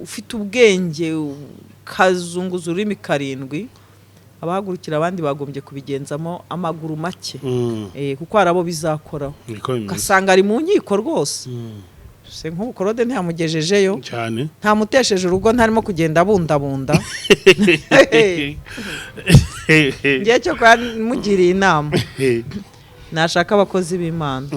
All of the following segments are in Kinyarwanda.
ufite ubwenge kazunguza ururimi karindwi abahagurukira abandi bagombye kubigenzamo amaguru make kuko arabo bizakoraho kasanga ari mu nkiko rwose se nk'ubukorode ntiyamugejejeyo cyane ntamutesheje urugo ntarimo kugenda abundabunda ngiye cyo mugiriye inama nashaka abakozi b'Imana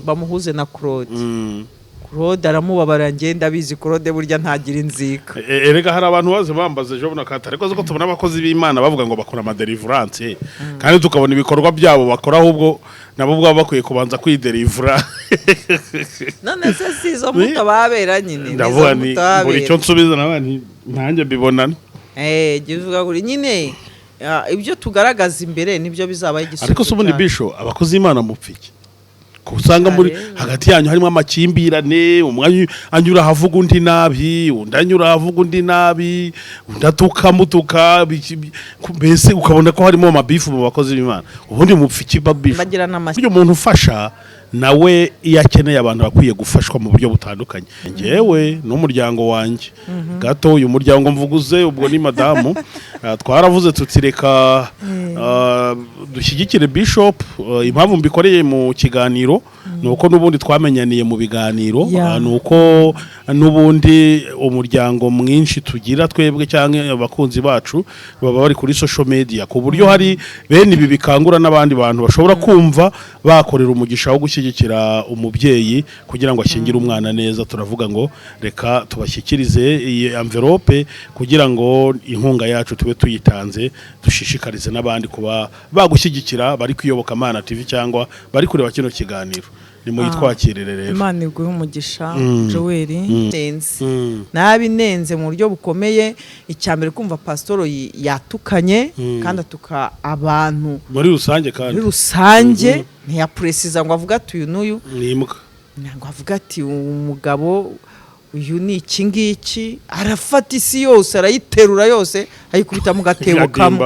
bamuhuze na Claude aramubabara ngenda bizi Claude burya ntagira inzika erega hari abantu baze bambaze ejo bona katare ko tubona abakozi b'Imana bavuga ngo bakora ama deliverance kandi tukabona ibikorwa byabo bakora ahubwo nabo bwa bakwiye kubanza kwidelivera none se sizo mutababera nyine ndavuga ni buri cyo nsubiza nabandi ntanjye bibonana givuga kuri nyine ibyo tugaragaza imbere nibyo bizaba igisubizo ariko se ubundi bisho abakozi b'Imana mupfiki kusanga muri hagati yanyu harimo amakimbirane umwanya anyura havuga undi nabi undanyura havuga undi nabi undatuka mutuka mbese ukabona ko harimo amabifu mu bakozi b'Imana ubundi mupfiki babisho uyu muntu ufasha nawe iyo akeneye abantu bakwiye gufashwa mu buryo butandukanye ngewe n'umuryango wanjye gato uyu muryango mvuguze ubwo ni madamu twaravuze tutireka dushyigikire Bishop impamvu mbikoreye mu kiganiro nuko nubundi twamenyaniye mu biganiro nuko nubundi umuryango mwinshi tugira twebwe cyangwa abakunzi bacu baba bari kuri social media ku buryo hari bene ibi bikangura n'abandi bantu bashobora kumva bakorera umugisha wo gushyigikira umubyeyi kugira ngo ashyingire umwana neza turavuga ngo reka tubashyikirize iyi envelope kugira ngo inkunga yacu tube tuyitanze dushishikarize n'abandi kuba bagushyigikira bari kuyoboka Mana TV cyangwa bari kureba kino kiganiro nimo yitwakirire rero Imana iguhe umugisha Joel nenze nabinenze mu buryo bukomeye icyambere kumva pastor yatukanye kandi atuka abantu muri rusange kandi muri rusange ntiyaprecisa ngo avuga ati uyu n'uyu nimbwa ngo avuga ati umugabo uyu ni iki ngiki arafata isi yose arayiterura yose ayikubita mu gatebo kamwe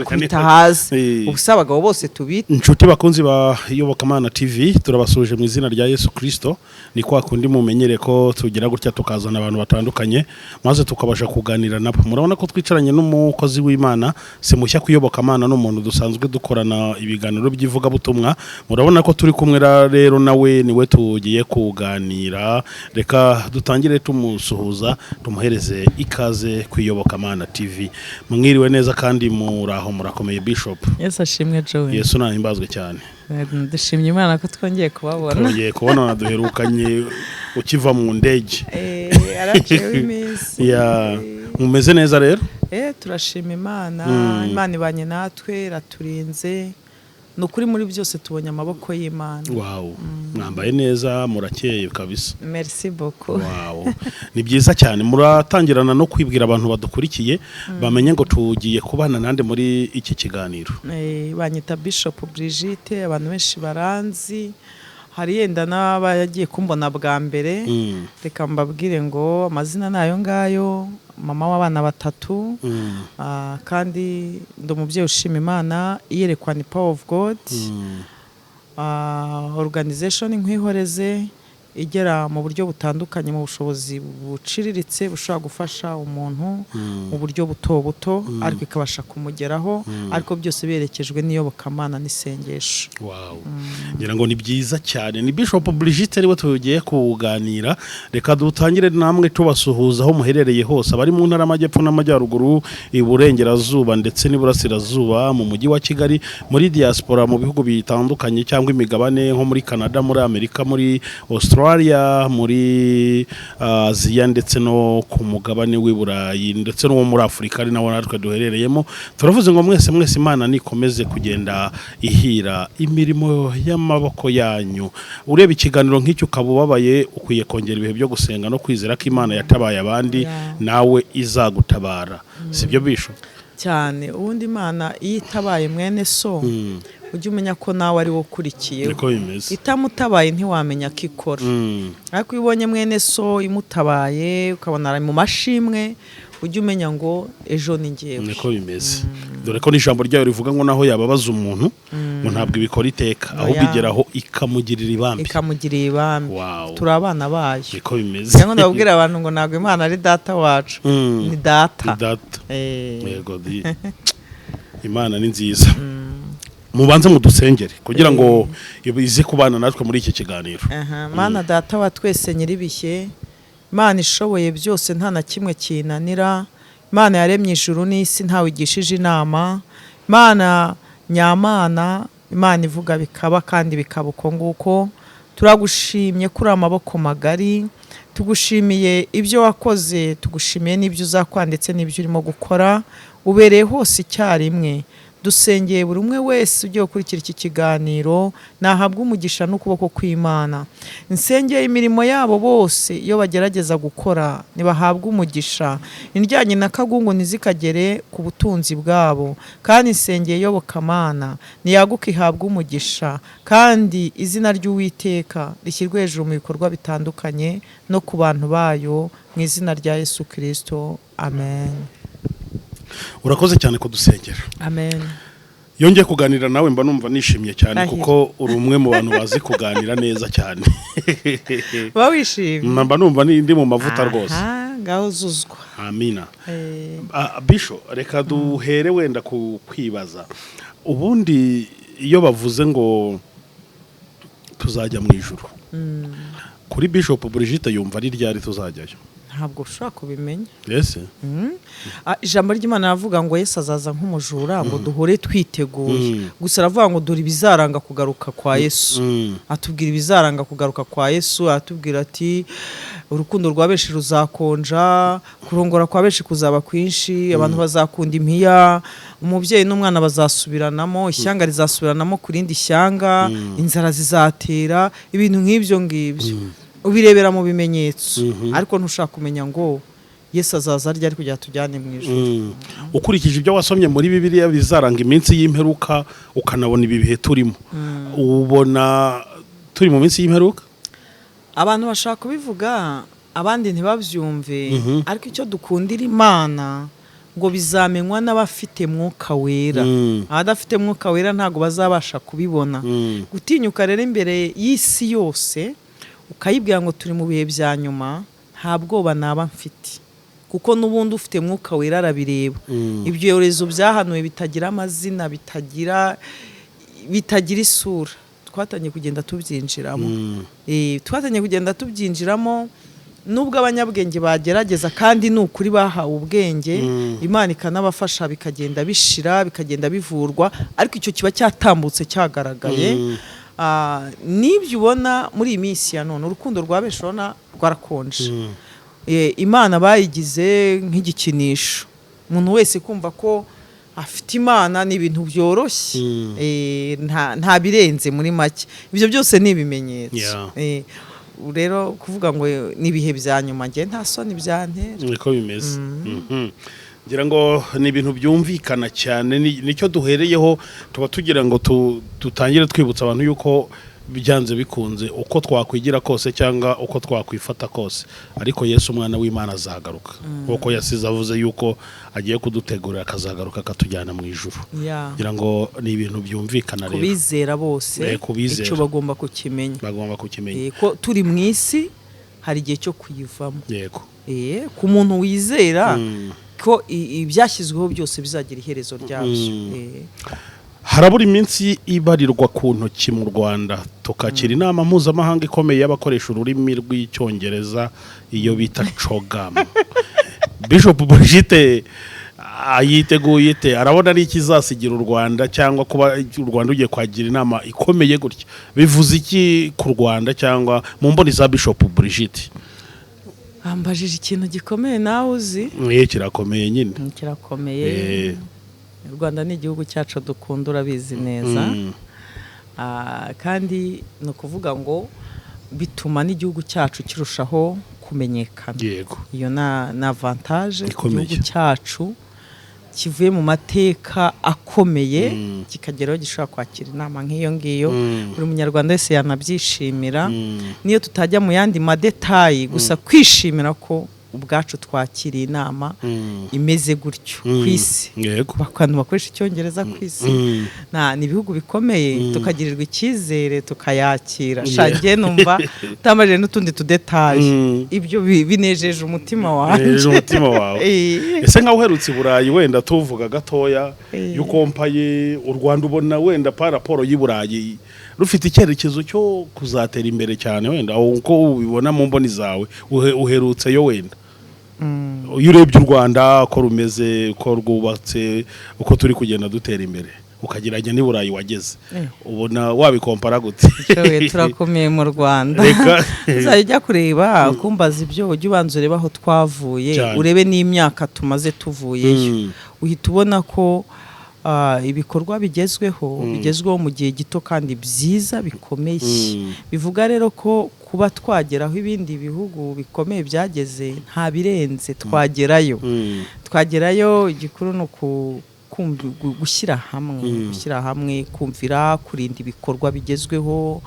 akubita hasi ubusa abagabo bose tubita inshuti bakunzi ba Iyobokamana TV turabasuje mu izina rya Yesu Kristo ni kwa kundi mumenyere ko tugira gutya tukazana abantu batandukanye maze tukabasha kuganira nabo murabona ko twicaranye n'umukozi w'Imana se mushya kuyobokamana n'umuntu dusanzwe dukorana ibiganiro by'ivuga butumwa murabona ko turi kumwe rero nawe niwe tugiye kuganira reka dutangire tumusuhuza tumuhereze ikaze kuyobokamana TV mwiriwe neza kandi muraho murakomeye Bishop Yesu ashimwe Joel Yesu nahimbazwe cyane ndashimye Imana ko twongeye kubabona twongeye kubona naduherukanye ukiva mu ndege aracewe iminsi mumeze neza rero turashima Imana Imana ibanye natwe raturinze nukuri muri byose tubonye amaboko y'Imana wow mwambaye neza murakeye kabisa merci beaucoup wow ni byiza cyane muratangirana no kwibwira abantu badukurikiye bamenye ngo tugiye kubana nande muri iki kiganiro banyita Bishop Brigitte abantu benshi baranzi hari yenda n'abagiye kumbona bwa mbere reka mbabwire ngo amazina nayo ngayo mama w'abana batatu kandi ndo mubyeyi ushima Imana iyerekwa ni Power of God organization nkwihoreze igera mu buryo butandukanye mu bushobozi buciriritse bushobora gufasha umuntu mu buryo buto ariko ikabasha kumugeraho ariko byose berekejwe n'iyobokamana n'isengesho wow ngira ngo ni byiza cyane ni Bishop Brigitte ariwe tugiye kuganira reka dutangire namwe tubasuhuza aho muherereye hose abari mu ntara y'amajyepfo n'amajyaruguru iburengerazuba ndetse n'iburasirazuba mu mujyi wa Kigali muri diaspora mu bihugu bitandukanye cyangwa imigabane nko muri Canada muri Amerika muri Australia muri Aziya ndetse no ku mugabane w'Iburayi ndetse no muri Afrika ari nawo natwe duherereyemo turavuze ngo mwese Imana nikomeze kugenda ihira imirimo y'amaboko yanyu ureba ikiganiro nk'icyo kabubabaye ukwiye kongera ibihe byo gusenga no kwizera ko Imana yatabaye abandi nawe izagutabara sibyo Bisho cyane ubundi Imana iyitabaye mwene so ujye umenya ko nawe ari wo kurikiye itamutabaye ntiwamenya ko ikora ariko iyo ubonye mwene so imutabaye ukabona ari mu mashimwe ujye umenya ngo ejo ni ngewe niko bimeze dore ko n'ijambo ryayo rivuga ngo naho yababaza umuntu ngo ntabwo ibikora iteka ahubwo igeraho ikamugirira ibambi. Wow. Turi abana bayo niko bimeze. cyangwa ndabwira abantu ngo ntabwo Imana ari data wacu, ni data. Yego Imana ni nziza. Mubanze mudusengere kugira ngo ize kubana natwe muri iki kiganiro. Mana data wa twese nyiribishye, Imana ishoboye byose nta na kimwe kinanira, Imana yaremye ijuru n'isi ntawigishije inama, Imana nyamana, Imana ivuga bikaba kandi bikaba uko nguko. Turagushimye kuri amaboko magari, tugushimiye ibyo wakoze, tugushimiye n'ibyo uzakora ndetse n'ibyo urimo gukora, ubereye hose icyarimwe. Dusengeye buri umwe wese ugiye gukurikira iki kiganiro nahabwa umugisha n'ukuboko kw'Imana. Nsengeye imirimo yabo bose iyo bagerageza gukora nibahabwa umugisha, indyanye na kagungu ntizikagere ku butunzi bwabo, kandi nsengeye Yobokamana niyaguka ihabwa umugisha, kandi izina ry'Uwiteka rishyirwe hejuru mu bikorwa bitandukanye no ku bantu bayo, mu izina rya Yesu Kristo, amen. Urakoze cyane kudusengera. Amen. Yongeye kuganira nawe mba numva nishimye cyane kuko uri umwe mu bantu bazi kuganira neza cyane. Ba wishimye. Mba numva ndi mu mavuta rwose. Ngaho zuzwa. Amina. Bisho reka duhere wenda kwibaza. Ubundi iyo bavuze ngo tuzajya mu ijuru. Kuri Bishop Brigitte yumva ari ryari tuzajyayo? Ntabwo ushaka kubimenya. Yes. Ijambo ry'Imana ravuga ngo Yesu azaza nk'umujura, ngo duhore twiteguye. Gusa ravuga ngo dore bizaranga kugaruka kwa Yesu. Atubwira bizaranga kugaruka kwa Yesu, atubwira ati urukundo rwa benshi ruzakonja, kurongora kwa benshi kuzaba kwinshi, abantu bazakunda impiya, umubyeyi n'umwana bazasubiranamo, ishyanga rizasubiranamo kurindi ishyanga, inzara zizatera, ibintu nk'ibyo ngibyo. Ubirebera mu bimenyetso, ariko ntushaka kumenya ngo Yesu azaza ryari kugira tujyane mu ijuru. Ukurikije ibyo wasomye muri Bibiliya bizaranga iminsi y'imperuka, ukanabona ibi bihe turimo, ubona turi mu minsi y'imperuka? Abantu bashaka kubivuga, abandi ntibabyumve, ariko icyo dukundira Imana ngo bizamenywa n'abafite mwuka wera. Abadafite mwuka wera ntabwo bazabasha kubibona. Gutinyuka rero imbere y'isi yose ukayibwira ngo turi mu bihe bya nyuma, nta bwoba naba mfite, kuko n'ubundi ufite mwuka wera arabireba. Ibyorezo byahanuwe bitagira amazina, bitagira isura, twatangiye kugenda tubyinjiramo. Nubwo abanyabwenge bagerageza, kandi ni ukuri bahawe ubwenge, Imana ikanabafasha, bikagenda bishira, bikagenda bivurwa, ariko icyo kiba cyatambutse cyagaragaye. N'ibyo ubona muri iyi minsi ya none, urukundo rwa benshi urabona rwarakonje. Imana bayigize nk'igikinisho, umuntu wese kumva ko afite Imana ni ibintu byoroshye, nta birenze muri make. Ibyo byose ni ibimenyetso. Rero kuvuga ngo ni ibihe bya nyuma, ngiye nta soni byantera. Niko bimeze. Ngira ngo ni ibintu byumvikana cyane, nicyo duhereyeho. Tuba tugira ngo tutangire twibutsa abantu yuko byanze bikunze uko twakwigira kose cyangwa uko twakwifata kose, ariko Yesu umwana w'Imana azagaruka, kuko yasize avuze yuko agiye kudutegurira akazagaruka akatujyana mu ijuru. Ngira ngo ni ibintu byumvikana rero kubizera bose, icyo bagomba kukimenya. Ko turi mu isi hari igihe cyo kuyivamo. Yego. Ku muntu wizera ko ibyashyizweho byose bizagira iherezo ryabyo. Harabura iminsi ibarirwa ku ntoki mu Rwanda tukakira inama mpuzamahanga ikomeye y'abakoresha ururimi rw'Icyongereza, iyo bita CHOGM. Bishop Brigitte ayiteguye te, arabona ari ikizasigira u Rwanda, cyangwa kuba u Rwanda ugiye kwagira inama ikomeye gutya bivuze iki ku Rwanda, cyangwa mu mboni za Bishop Brigitte? Ambajije ikintu gikomeye nawe uzi. Kirakomeye nyine. Kirakomeye. U Rwanda ni igihugu cyacu dukunda, urabizi neza. Kandi ni ukuvuga ngo bituma n'igihugu cyacu kirushaho kumenyekana. Yego. Iyo na avantage igihugu cyacu kivuye mu mateka akomeye, kikageraho gishobora kwakira inama nk'iyo ngiyo. Buri munyarwanda wese yanabyishimira, niyo tutajya mu yandi madetayi, gusa kwishimira ko ubwacu twakiriye inama imeze gutyo ku isi, abantu bakoresha icyongereza ku isi, ni ibihugu bikomeye, tukagirirwa icyizere tukayakira. Shangiye numva utambaje n'utundi tudetaje, ibyo binejeje umutima wanjye. Ese nka uherutse i Burayi wenda tuvuga gatoya yukompaye u Rwanda, ubona wenda paraporo y'i Burayi rufite icyerekezo cyo kuzatera imbere cyane wenda uko ubibona mu mboni zawe uherutse yo wenda? Iyo urebye u Rwanda ko rumeze, ko rwubatse, uko turi kugenda dutera imbere, ukageranya n'i Burayi wageze, ubona wabikompara gute? Turakomeye mu Rwanda. Uzajya kureba kumbaza ibyo, ujye ubanza urebe aho twavuye, urebe n'imyaka tumaze tuvuyeyo, uhita ubona ko ibikorwa bigezweho mu gihe gito kandi byiza bikomeye. Bivuga rero ko kuba twageraho ibindi bihugu bikomeye byageze nta birenze, twagerayo. Igikuru ni gushyira hamwe, kumvira, kurinda ibikorwa bigezweho,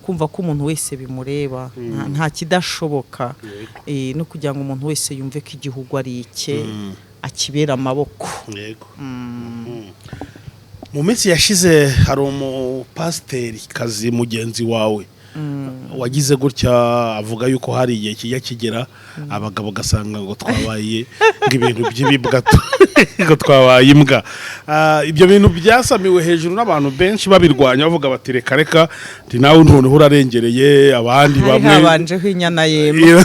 kumva ko umuntu wese bimureba, nta kidashoboka, no kugira ngo umuntu wese yumve ko igihugu ari icye, akibera amaboko. Mu minsi yashize hari umupasiteri kazi mugenzi wawe wagize gutya, avuga yuko hari igihe kijya kigera abagabo gasanga ngo twabaye ng'ibintu by'ibibwa, ngo twabaye imbwa. Ibyo bintu byasamiwe hejuru n'abantu benshi babirwanya, bavuga bati reka reka, ndi nawe none urarengereye abandi bamwe. Habanjeho inyana yema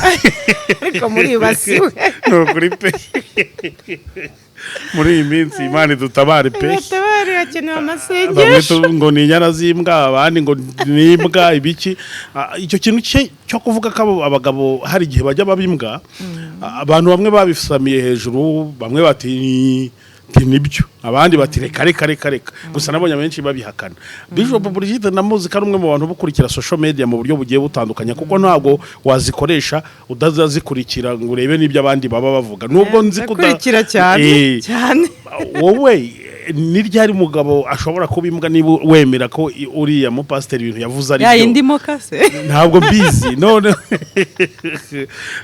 ariko muri basiwe no kuri pe. Muri iyi minsi Imana dutabare pe, dutabare, hakenewe amasengesho. Bamwe ngo ni inyana z'imbwa, abandi ngo ni imbwa ibiki. Icyo kintu cyo kuvuga ko abagabo hari igihe bajya babimbwa, abantu bamwe babisamiye hejuru, bamwe bati nibyo, abandi bati reka. Gusa nabonye benshi babihakana. Bishop Brigitte namuzi ko ari umwe mu bantu bukurikira social media mu buryo bugiye butandukanye, kuko ntabwo wazikoresha udazikurikira ngo urebe n'ibyo abandi baba bavuga. Nubwo nzi kudakurikira cyane wowe ni ryari mugabo ashobora kubimbwa niba wemera ko uriya mu pastor ibintu yavuze ari byo? Yindimo kase ntabwo mbizi.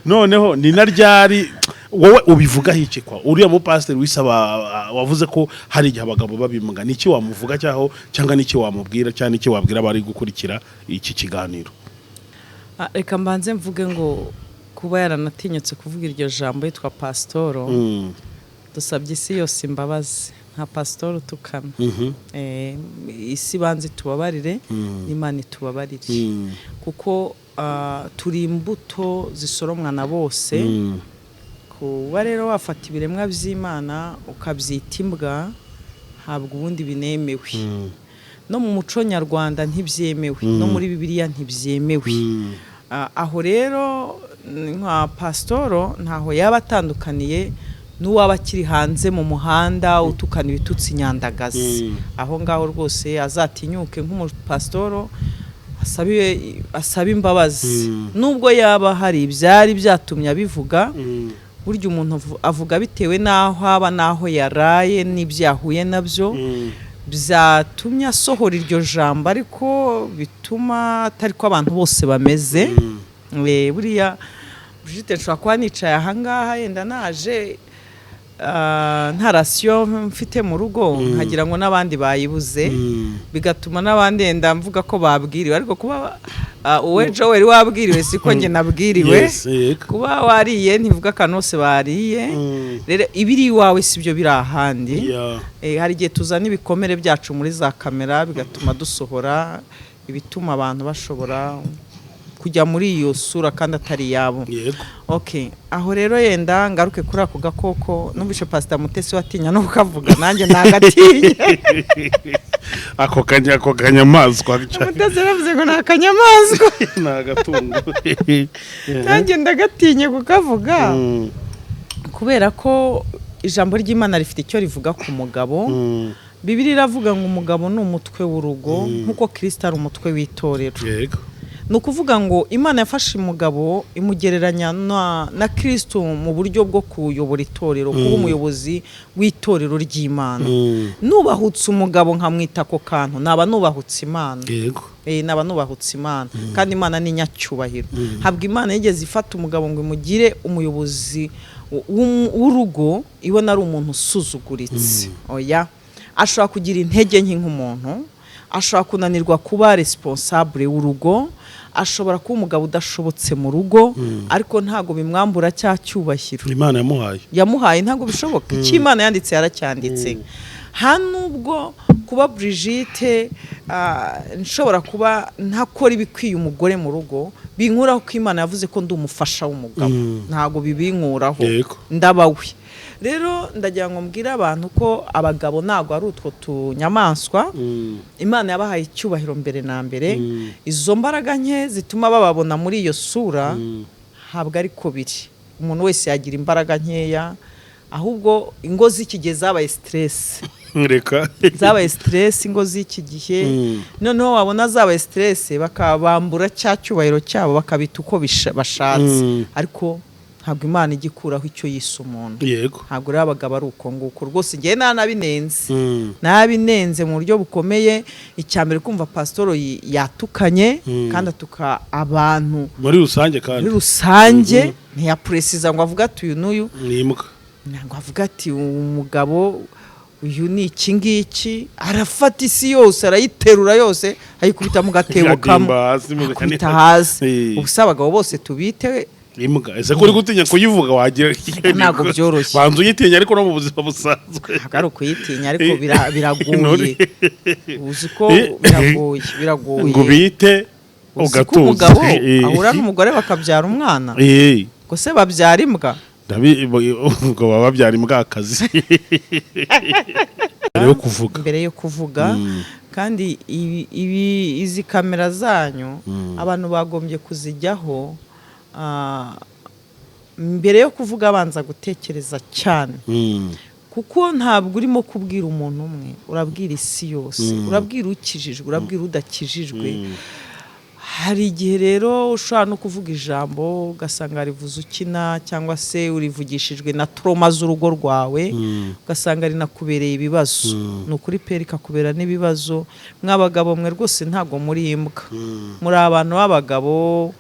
Noneho ni na ryari wowe ubivuga hiki kwa uriya mu pastor wisaba wavuze ko hari igihe abagabo babimbwa? Niki wamuvuga cyangwa niki wamubwira cyane niki wabwira bari gukurikira iki kiganiro? Reka mbanze mvuge ngo kuba yaranatinyutse kuvuga iryo jambo yitwa pastoro, dusabye isi yose imbabazi, nka pastor tukana. Isi banze tubabarire, n'Imana itubabarire, kuko turi imbuto zisoromwa na bose. Kuba rero wafata ibiremwa by'Imana ukabyita imbwa, ntabwo ubundi binemewe. No mu muco nyarwanda ntibyemewe, no muri Bibiliya ntibyemewe. Aho rero nka pastoro ntaho yaba atandukaniye n'uwaba akiri hanze mu muhanda utukana ibitutsi nyandagazi. Aho ngaho rwose azatinyuke nk'umupastoro, asabe imbabazi, nubwo yaba hari ibyari byatumye abivuga. Burya umuntu avuga bitewe n'aho aba n'aho yaraye n'ibyahuye nabyo, byatumye asohora iryo jambo, ariko bituma atari ko abantu bose bameze. Buriya Brigitte nshobora kuba nicaye ahangaha yenda naje nta rasiyo mfite mu rugo, nkagira ngo n'abandi bayibuze, bigatuma n'abandi yenda mvuga ko babwiriwe. Ariko kuba uwe Joel wabwiriwe siko njye nabwiriwe. Kuba wariye ntivuga kanose bariye. Rero ibiri iwawe sibyo biri ahandi. Hari igihe tuzana ibikomere byacu muri za kamera, bigatuma dusohora ibituma abantu bashobora kujya muri iyo sura kandi atari yabo. Aho rero yenda ngaruke kuri ako gakoko, numvise Pastor Mutesi watinya no kukavuga, nanjye nagatinye. Ako kanyamaswa. Mutesi yavuze ngo nakanyamaswa, nagatungo. Nanjye ndagatinye kukavuga, kubera ko ijambo ry'Imana rifite icyo rivuga ku mugabo. Bibiliya iravuga ngo umugabo ni umutwe w'urugo, nkuko Kristo ari umutwe w'itorero. ni ukuvuga ngo Imana yafashe umugabo imugereranya na Kristo mu buryo bwo kuyobora itorero, kuba umuyobozi w'itorero ry'Imana. Nubahutse umugabo nkamwita ko kantu naba nubahutse Imana. Yego. Naba nubahutse Imana kandi Imana ni nyacyubahiro. Habwa Imana yigeze ifata umugabo ngo imugire umuyobozi w'urugo, ibona ari umuntu usuzuguritse. Oya, ashobora kugira intege nke nk'umuntu, ashobora kunanirwa kuba responsable w'urugo, ashobora kuba umugabo udashobotse mu rugo, ariko ntago bimwambura cya cyubahiro Imana yamuhaye ntago bishoboka. Icyo Imana yanditse yaracyanditse. Hanubwo kuba Brigitte nshobora kuba ntakora ibikwiye umugore mu rugo, binkuraho ko Imana yavuze ko ndi umufasha w'umugabo, ntago bibinkuraho, ndabawe. Rero ndagira ngo mbwire abantu ko abagabo ntago ari utwo tunyamaswa. Imana yabahaye icyubahiro mbere na mbere. Izo mbaraga nke zituma bababona muri iyo sura habwa ariko biri. Umuntu wese yagira imbaraga nkeya, ahubwo ingo z'iki gihe zabaye stress. Zabaye stress ingo z'iki gihe. Noneho wabona zabaye stress bakabambura cya cyubahiro cyabo bakabita uko bashatse. Ariko ntabwo Imana igikuraho icyo yise umuntu. Yego. Ntabwo rero abagabo ari uko nguko rwose. Ngiye nabinenze mu buryo bukomeye. Icyambere kumva pasitoro yatukanye kandi atuka abantu muri rusange, kandi muri rusange ntiyapuresiza ngo avuga ati uyu n'uyu ni imbwa, ngo avuga ati umugabo uyu ni iki ngiki, arafata isi yose arayiterura yose ayikubita mu gatebo kamwe akubita hasi. Ubusa abagabo bose tubite imbwa. Ese kuri gutinya kuyivuga wagira ntago byoroshye. Banzu yitinya ariko no mu buzima busanzwe ntago kuyitinya ariko biragoye. Uzi ko biragoye ngo bite ugatuza. Umugabo ahura n'umugore bakabyara umwana, ngo se babyara imbwa. Ubwo baba babyara imbwa akazi mbere yo kuvuga. Kandi izi kamera zanyu abantu bagombye kuzijyaho mbere yo kuvuga abanza gutekereza cyane, kuko ntabwo urimo kubwira umuntu umwe, urabwira isi yose, urabwira ukijijwe, urabwira udakijijwe. Hari igihe rero ushobora no kuvuga ijambo ugasanga rivuze ukina, cyangwa se urivugishijwe na trauma z'urugo rwawe, ugasanga rinakubereye ibibazo. Ni ukuri pe rikakubera n'ibibazo. Mw'abagabo mwe rwose ntago muri imbwa, muri abantu b'abagabo.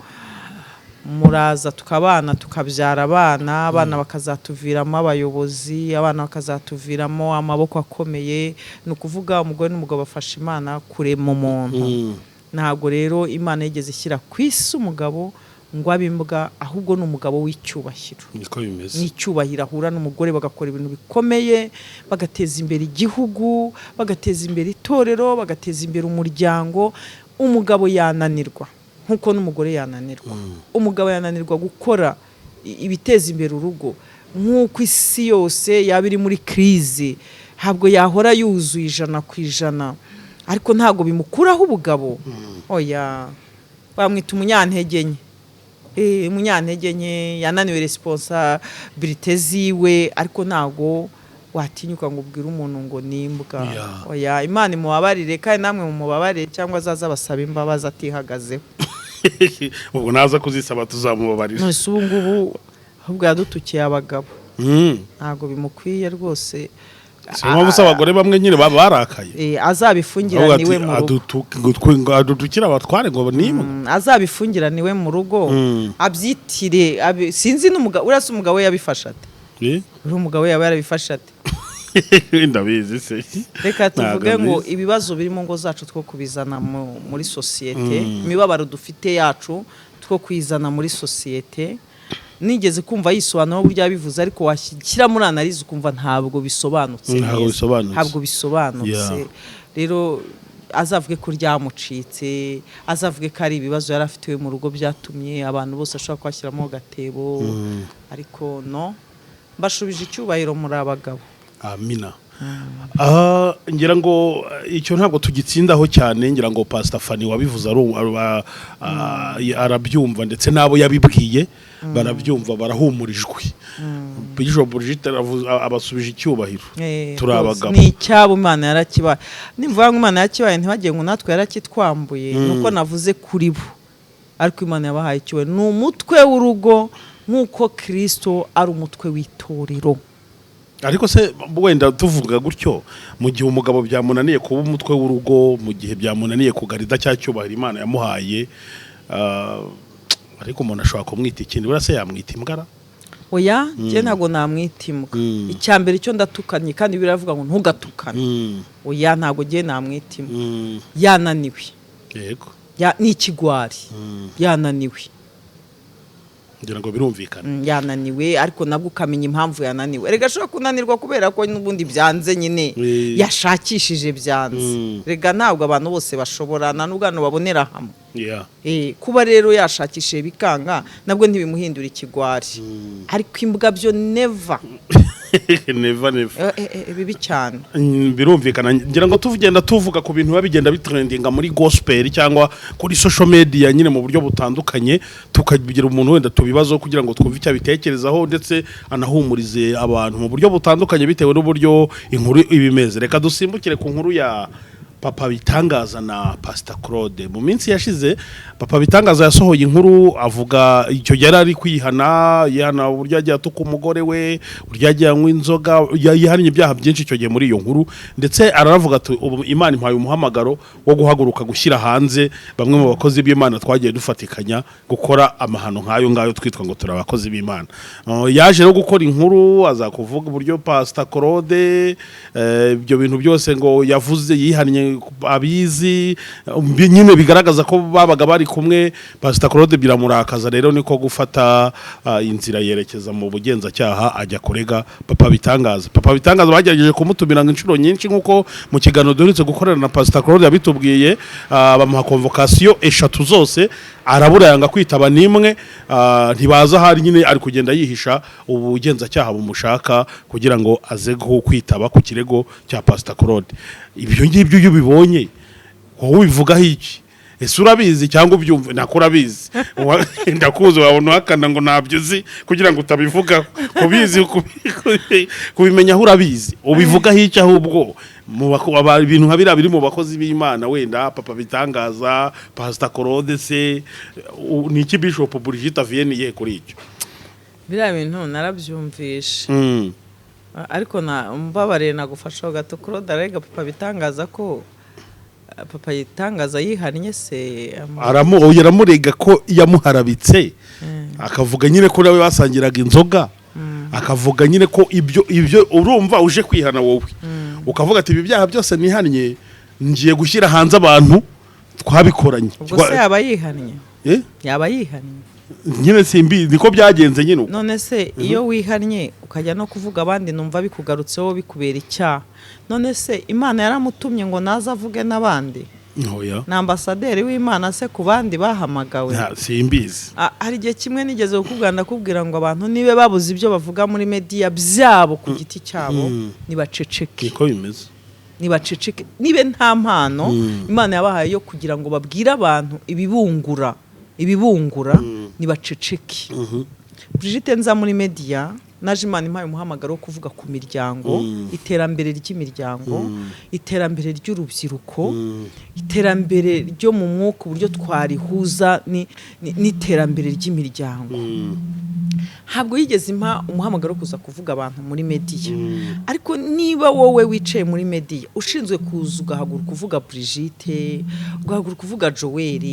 Muraza tukabana tukabyara abana bakazatuviramo abayobozi, abana bakazatuviramo amaboko akomeye. Ni ukuvuga umugore n'umugabo bafasha Imana kurema umuntu. Ntabwo rero Imana yigeze ishyira ku isi umugabo ngo abe imbwa, ahubwo ni umugabo w'icyubahiro. Niko bimeze. N'icyubahiro ahura n'umugore bagakora ibintu bikomeye, bagateza imbere igihugu, bagateza imbere itorero, bagateza imbere umuryango. Umugabo yananirwa nkuko n'umugore yananirwa. Umugabo yananirwa gukora ibiteza imbere urugo nkuko isi yose yaba iri muri crise. Ntabwo yahora yuzuye 100%, ariko ntago bimukuraho ubugabo. Oya, bamwita umunyantege nke. Umunyantege nke yananiwe responsibility ziwe, ariko ntago watinyuka ngo ubwire umuntu ngo nimbwa. Oya, Imana imubabarire kandi namwe mumubabarire, cyangwa azaza basaba imbabazi atihagazeho. Ubwo naza kuzisaba tuzamubabarira. Nose ubu ngubu ahubwo yadutukiye abagabo. Ntago bimukwiye rwose. Sema busa abagore bamwe nyine barakaye. Azabifungira niwe mu rugo. Adutukira abatware ngo nimbwa. Azabifungira niwe mu rugo. Abyitire sinzi n'umugabo urasa umugabo yabifasha ate. Uri umugabo yaba yarabifasha ate. Ndabizi se. Reka tuvuge ngo ibibazo biri mu ngo zacu two kubizana muri societe, imibabaro dufite yacu two kwizana muri societe. Nigeze kumva yisobanura buryo yabivuze, ariko washyira muri analize ukumva ntabwo bisobanutse. Ntabwo bisobanutse. Rero azavuge ko ryamucitse, azavuge ko ari ibibazo yari afite mu rugo byatumye abantu bose ashobora kwashyiramo gatebo. Ariko no, mbashubije icyubahiro muri abagabo. Amina. Ngira ngo icyo ntabwo tugitsindaho cyane. Ngira ngo Pastor Fanny wabivuze arabyumva, ndetse nabo yabibwiye barabyumva, barahumurijwe. Bishop Brigitte abasubije icyubahiro. Turabagabo ni icyabo Imana yarakibaye. Nimvuga ngo Imana yakibaye ntibagiye ngo natwe yarakitwambuye. Nuko navuze kuri bo ariko Imana yabahaye icyubahiro ni umutwe w'urugo nk'uko Kristo ari umutwe w'itorero. ariko se wenda tuvuga gutyo mu gihe umugabo byamunaniye kuba umutwe w'urugo, mu gihe byamunaniye kugarida cya cyubahiro Imana yamuhaye, ariko umuntu ashobora kumwita ikindi, burase yamwita imbwa. Oya, je ntago namwita imbwa. Icyambere cyo ndatukanye kandi biravuga ngo ntugatukane. Oya, ntago je namwita imbwa. Yananiwe. Yego. Ni ikigwari. Yananiwe. ngira ngo birumvikana. Yananiwe, ariko nabwo ukamenya impamvu yananiwe. Rega ashobora kunanirwa kubera ko n'ubundi byanze nyine yashakishije byanze. Rega ntabwo abantu bose bashobora nanubwo babonera hamwe. Kuba rero yashakishije bikanga nabwo ntibimuhindura ikigwari. Ariko imbwa byo never bibi cyane. Birumvikana, ngira ngo tuvugenda tuvuga ku bintu babigenda bitrendinga muri gospel cyangwa kuri social media nyine mu buryo butandukanye, tukabigira umuntu wenda tubibazo kugira ngo twumve icyo bitekerezaho ndetse anahumurize abantu mu buryo butandukanye bitewe n'uburyo inkuru ibimeze. Reka dusimbukire ku nkuru ya Papa Bitangaza na Pastor Claude. Mu minsi yashize Papa Bitangaza yasohoye inkuru avuga icyo yari ari kwihana uburyo yagiye atuka umugore we, uburyo yagiye anywa inzoga, yihannye ibyaha byinshi icyo gihe muri iyo nkuru, ndetse araravuga ati Imana impaye umuhamagaro wo guhaguruka gushyira hanze bamwe mu bakozi b'Imana twagiye dufatikanya gukora amahano nk'ayo ngayo twitwa ngo turi abakozi b'Imana. Yaje no gukora inkuru azakuvuga uburyo Pastor Claude ibyo bintu byose ngo yavuze yihannye abizi nyine bigaragaza ko babaga bari kumwe. Pastor Claude biramurakaza rero niko gufata inzira yerekeza mu bugenzacyaha ajya kurega Papa Bitangaza. Papa Bitangaza bagerageje kumutumira inshuro nyinshi nkuko mu kiganiro duherutse gukorana na Pastor Claude yabitubwiye, bamuha convocation 3 zose arabura yanga kwitaba nimwe, ntibaza hari nyine ari kugenda yihisha ubugenzacyaha bumushaka kugira ngo aze kwitaba ku kirego cya Pastor Claude. Ibyo ngibyo iyo ubibonye wowe ubivugaho iki? Ese urabizi cyangwa ubyumva? Nakurabizi ndakuzi wabona hakana ngo ntabyo uzi kugira ngo utabivugaho. Kubizi kubimenya aho urabizi ubivugaho iki? Ahubwo ibintu nka biriya biri mu bakozi b'Imana wenda Papa Bitangaza, Pastor Claude, se ni iki Bishop Brigitte Vienne ye kuri icyo? Biriya bintu narabyumvisha. Ariko mbabare nagufasha gato Claude arega Papa Bitangaza ko Papa Bitangaza yihannye se yaramurega ko yamuharabitse, akavuga nyine ko nawe basangiraga inzoga, akavuga nyine ko ibyo urumva uje kwihana wowe ukavuga ati ibi byaha byose nihannye ngiye gushyira hanze abantu twabikoranye. Ubwo se yaba yihannye? Yaba yihannye nyine simbi niko byagenze nyine. None se iyo wihannye ukajya no kuvuga abandi numva bikugarutseho bikubera icyaha, none se Imana yaramutumye ngo naza avuge n'abandi? Oya, na ambasaderi w'Imana se ku bandi bahamagawe? Simbizi. Hari igihe kimwe nigeze kubwira ngo abantu nibe babuze ibyo bavuga muri media byabo ku giti cyabo nibaceceke. Niko bimeze. Nibaceceke, nibe nta mpano Imana yabahaye yo kugira ngo babwire abantu ibibungura nibaceceke. Brigitte nza muri media naje Imana impaye umuhamagaro wo kuvuga ku miryango, iterambere ry'imiryango, iterambere ry'urubyiruko, iterambere ryo mu mwuka, uburyo twarihuza n'iterambere ry'imiryango. Ntabwo yigeze impa umuhamagaro kuza kuvuga abantu muri media. Ariko niba wowe wicaye muri media ushinzwe kuza ugahaguruka kuvuga Brigitte, ugahaguruka kuvuga Joel,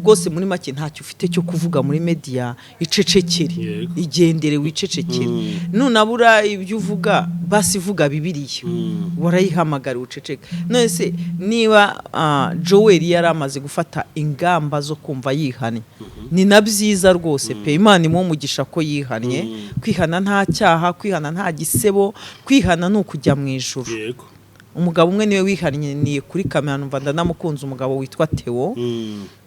rwose muri make ntacyo ufite cyo kuvuga muri media, icecekere, igendere wicecekere. Nunabura ibyo uvuga basi vuga Bibiliya, warayihamagara uceceke. None se niba Joel yaramaze gufata ingamba zo kumva yihannye, ni nabyiza rwose pe, Imana imumugisha ko yihannye. Kwihana nta cyaha, kwihana nta gisebo, kwihana n'ukujya mu ijuru. Yego. Umugabo umwe niwe wihannye ni kuri kamera, numva ndanamukunze, umugabo witwa Theo.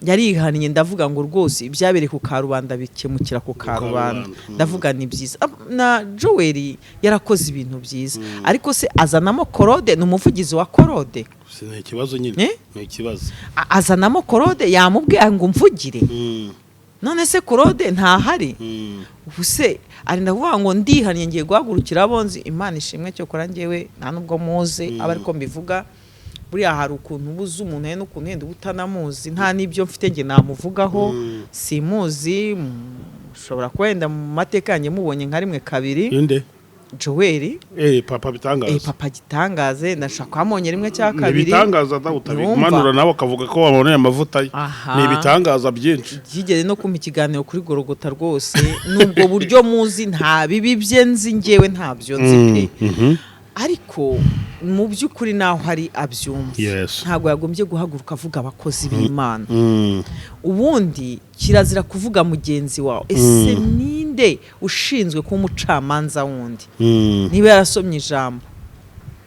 Yarihannye ndavuga ngo rwose ibyabere ku karubanda bikemukira ku karubanda. Ndavuga ni byiza. Na Joel yarakoze ibintu byiza. Ariko se azanamo Claude, n'umuvugizi wa Claude. Ni ikibazo nyine. Ni ikibazo. Azanamo Claude yamubwiye ngo mvugire. None se Claude ntahari? Ubuse ari ndavuga ngo ndihannye ngiye guhagurukira abonzi. Imana ishimwe cyo kora ngewe nta nubwo muze aba ariko mbivuga, buriya hari ukuntu ubuze umuntu he n'ukuntu yenda utanamuzi nta n'ibyo mfite nge namuvugaho simuzi ushobora kwenda mu mateka yanjye mubonye nka rimwe kabiri inde Joel papa bitangaza papa gitangaze ndashaka kwamonye rimwe cya kabiri bitangaza utabimanura nawe akavuga ko waboneye amavuta ni bitangaza byinshi byigeze no kumpa ikiganiro kuri Gorogota rwose nubwo buryo muzi nta bibi bye nzi ngewe ntabyo nzi pe ariko mu by'ukuri naho hari abyumva ntabwo yagombye guhaguruka avuga abakozi b'Imana ubundi kirazira kuvuga mugenzi wawe ese ninde ushinzwe kuba umucamanza wundi niba yarasomye ijambo